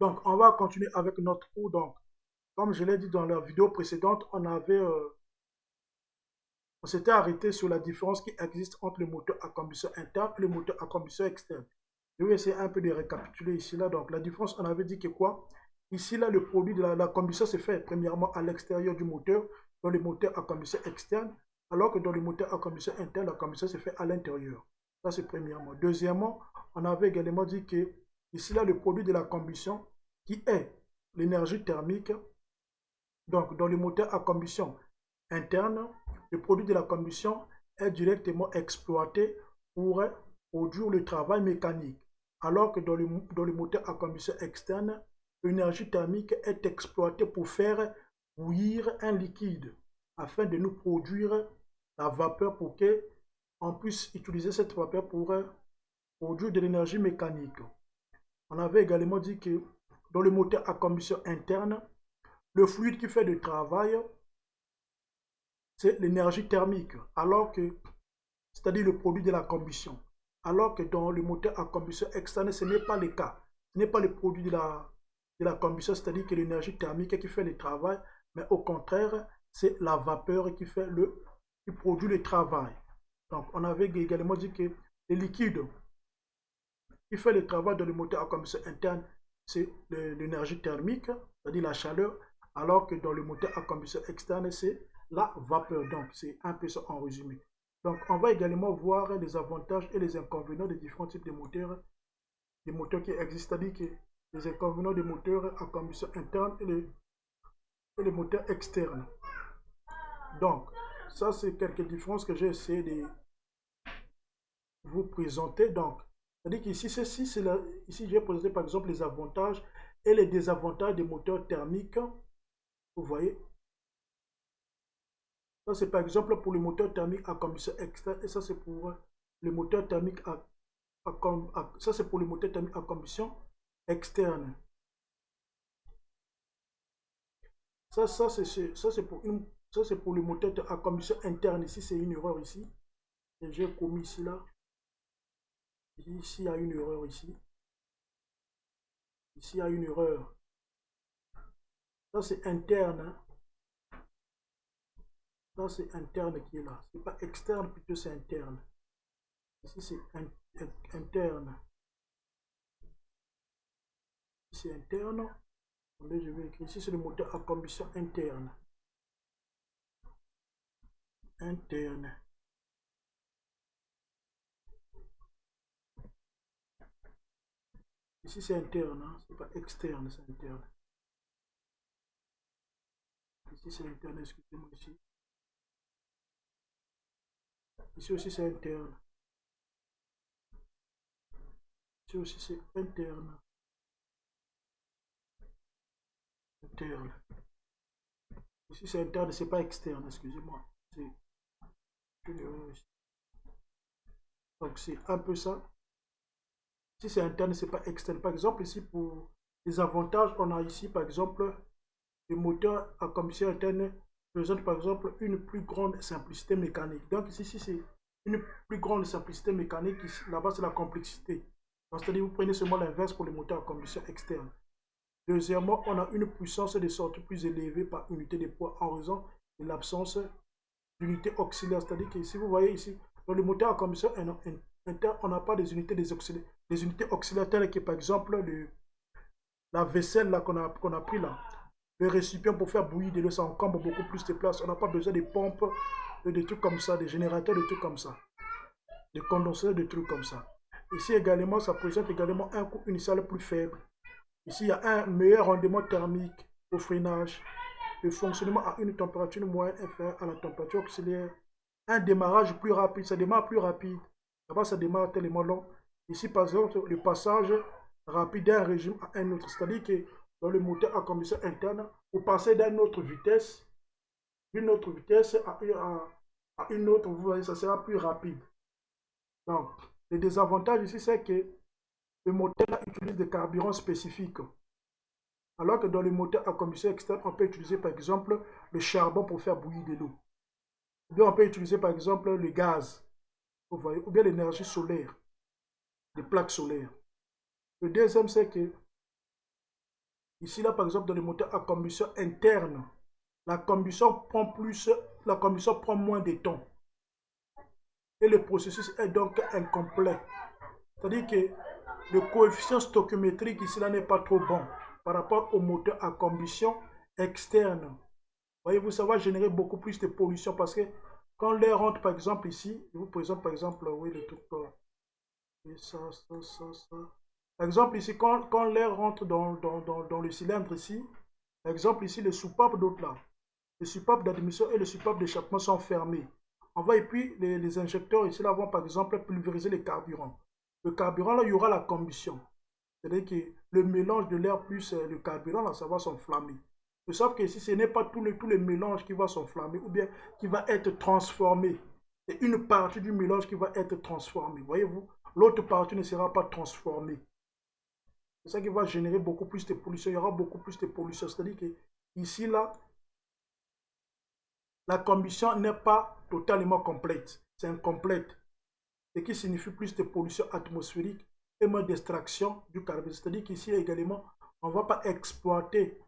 Donc, on va continuer avec notre cours. Donc, comme je l'ai dit dans la vidéo précédente, on s'était arrêté sur la différence qui existe entre le moteur à combustion interne et le moteur à combustion externe. Je vais essayer un peu de récapituler ici, là. Donc, la différence, on avait dit que quoi? Ici, là, le produit de la combustion se fait premièrement à l'extérieur du moteur, dans le moteur à combustion externe, alors que dans le moteur à combustion interne, la combustion se fait à l'intérieur. Ça, c'est premièrement. Deuxièmement, on avait également dit que ici, là, le produit de la combustion, qui est l'énergie thermique, donc dans le moteur à combustion interne, le produit de la combustion est directement exploité pour produire le travail mécanique, alors que dans le moteur à combustion externe, l'énergie thermique est exploitée pour faire bouillir un liquide, afin de nous produire la vapeur pour qu'on puisse utiliser cette vapeur pour produire de l'énergie mécanique. On avait également dit que dans le moteur à combustion interne, le fluide qui fait le travail, c'est l'énergie thermique, alors que, c'est-à-dire le produit de la combustion. Alors que dans le moteur à combustion externe, ce n'est pas le cas. Ce n'est pas le produit de la combustion, c'est-à-dire que l'énergie thermique qui fait le travail, mais au contraire, c'est la vapeur qui produit le travail. Donc, on avait également dit que les liquides qui fait le travail dans le moteur à combustion interne, c'est l'énergie thermique, c'est-à-dire la chaleur, alors que dans le moteur à combustion externe, c'est la vapeur. Donc, c'est un peu ça en résumé. Donc, on va également voir les avantages et les inconvénients des différents types de moteurs qui existent, c'est-à-dire que les inconvénients des moteurs à combustion interne et les moteurs externes. Donc, ça, c'est quelques différences que j'ai essayé de vous présenter. Donc, c'est-à-dire qu'ici, ici, j'ai présenté par exemple les avantages et les désavantages des moteurs thermiques. Vous voyez, ça c'est par exemple pour le moteur thermique à combustion externe et ça c'est pour le moteur thermique ça c'est pour le moteur thermique à combustion externe. Ça c'est pour le moteur à combustion interne. Ici c'est une erreur ici. Et j'ai commis ici là. Ici il y a une erreur ici. Ici il y a une erreur. Ça c'est interne. Hein. Ça c'est interne qui est là. C'est pas externe, plutôt c'est interne. Ici c'est interne. Ici c'est interne. Attendez, je vais écrire. Ici c'est le moteur à combustion interne. Interne. Ici c'est interne, hein? C'est pas externe, c'est interne. Ici c'est interne, excusez-moi ici. Ici aussi c'est interne. Ici aussi c'est interne. Interne. Ici c'est interne, c'est pas externe, excusez-moi. C'est une erreur ici. Donc c'est un peu ça. Si c'est interne, c'est pas externe. Par exemple, ici pour les avantages, on a ici par exemple le moteur à combustion interne présente par exemple une plus grande simplicité mécanique. Donc ici c'est une plus grande simplicité mécanique. Là-bas, c'est la complexité. C'est-à-dire, vous prenez seulement l'inverse pour les moteurs à combustion externe. Deuxièmement, on a une puissance de sortie plus élevée par unité de poids en raison de l'absence d'unité auxiliaire. C'est-à-dire que si vous voyez ici, dans le moteur à combustion interne, on n'a pas des unités, des unités auxiliaires telles que par exemple la vaisselle qu'on a pris là. Le récipient pour faire bouillir de l'eau, ça encombre beaucoup plus de place. On n'a pas besoin de pompes, de trucs comme ça, des générateurs, de trucs comme ça, des condenseurs, de trucs comme ça. Ici également, ça présente également un coût initial plus faible. Ici, il y a un meilleur rendement thermique au freinage, le fonctionnement à une température moyenne inférieure à la température auxiliaire, un démarrage plus rapide, ça démarre plus rapide. Là-bas, ça démarre tellement long. Ici, par exemple, le passage rapide d'un régime à un autre, c'est-à-dire que dans le moteur à combustion interne, vous passez d'une autre vitesse à une autre, vous voyez, ça sera plus rapide. Donc, le désavantage ici, c'est que le moteur utilise des carburants spécifiques. Alors que dans le moteur à combustion externe, on peut utiliser par exemple le charbon pour faire bouillir de l'eau. Ou bien on peut utiliser par exemple le gaz, vous voyez, ou bien l'énergie solaire, les plaques solaires. Le deuxième, c'est que Ici, là, par exemple, dans les moteurs à combustion interne, la combustion prend moins de temps. Et le processus est donc incomplet. C'est-à-dire que le coefficient stoichiométrique ici, là, n'est pas trop bon par rapport au moteur à combustion externe. Voyez-vous, ça va générer beaucoup plus de pollution parce que quand l'air rentre, par exemple, ici, je vous présente, par exemple, oui, le truc, et ça. Par exemple, ici, quand l'air rentre dans le cylindre ici, par exemple, ici, les soupapes d'autre là, les soupapes d'admission et les soupapes d'échappement sont fermés. On va, et puis, les injecteurs ici, là, vont, par exemple, pulvériser les carburants. Le carburant, là, il y aura la combustion. C'est-à-dire que le mélange de l'air plus le carburant, là, ça va s'enflammer. Ils savent que si ce n'est pas tous les mélanges qui vont s'enflammer ou bien qui va être transformé, c'est une partie du mélange qui va être transformée. Voyez-vous, l'autre partie ne sera pas transformée. C'est ça qui va générer beaucoup plus de pollution. Il y aura beaucoup plus de pollution. C'est-à-dire que ici, là, la combustion n'est pas totalement complète. C'est incomplète. Ce qui signifie plus de pollution atmosphérique et moins d'extraction du carburant. C'est-à-dire qu'ici également, on ne va pas exploiter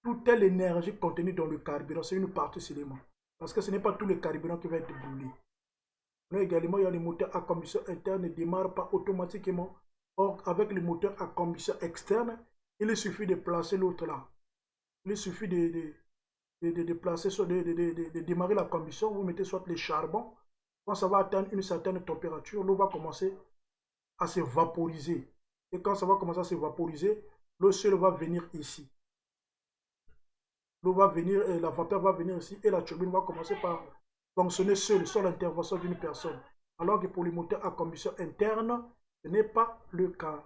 toute l'énergie contenue dans le carburant. C'est une partie seulement. Parce que ce n'est pas tout le carburant qui va être brûlé. Mais également, il y a les moteurs à combustion interne ne démarrent pas automatiquement. Or, avec les moteurs à combustion externe, il suffit de placer l'autre là. Il suffit de placer, de démarrer la combustion. Vous mettez soit les charbons. Quand ça va atteindre une certaine température, l'eau va commencer à se vaporiser. Et quand ça va commencer à se vaporiser, l'eau seule va venir ici. L'eau va venir, et la vapeur va venir ici et la turbine va commencer par fonctionner seule, sans l'intervention d'une personne. Alors que pour les moteurs à combustion interne, ce n'est pas le cas.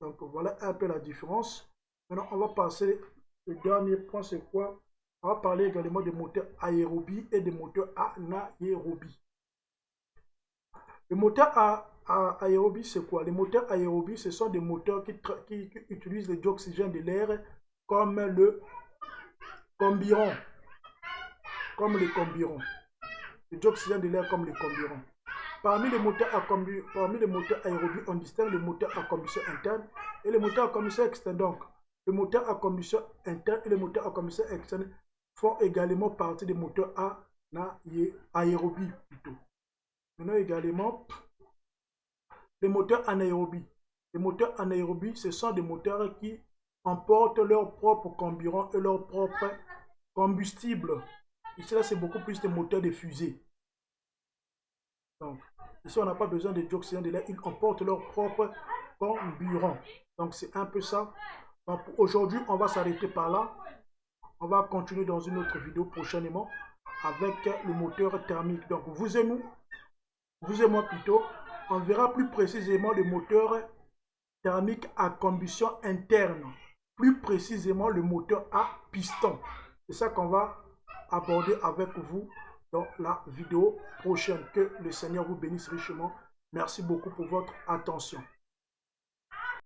Donc voilà un peu la différence. Maintenant, on va passer, le dernier point, c'est quoi? On va parler également des moteurs aérobie et des moteurs anaérobie. Les moteurs aérobie, c'est quoi? Les moteurs aérobie, ce sont des moteurs qui utilisent le dioxygène de l'air comme le combiron. Le dioxygène de l'air comme le combiron. Parmi les moteurs aérobie, on distingue les moteurs à combustion interne et les moteurs à combustion externe. Donc, les moteurs à combustion interne et les moteurs à combustion externe font également partie des moteurs aérobie plutôt. Maintenant également, les moteurs anaérobies. Les moteurs anaérobies, ce sont des moteurs qui emportent leur propre comburant et leur propre combustible. Ici, là, c'est beaucoup plus des moteurs de fusée. Donc, ici, on n'a pas besoin de dioxygène de l'air. Ils emportent leur propre comburant. Donc, c'est un peu ça. Donc, aujourd'hui, on va s'arrêter par là. On va continuer dans une autre vidéo prochainement avec le moteur thermique. Donc, vous et moi plutôt, on verra plus précisément le moteur thermique à combustion interne. Plus précisément, le moteur à piston. C'est ça qu'on va aborder avec vous dans la vidéo prochaine. Que le Seigneur vous bénisse richement. Merci beaucoup pour votre attention.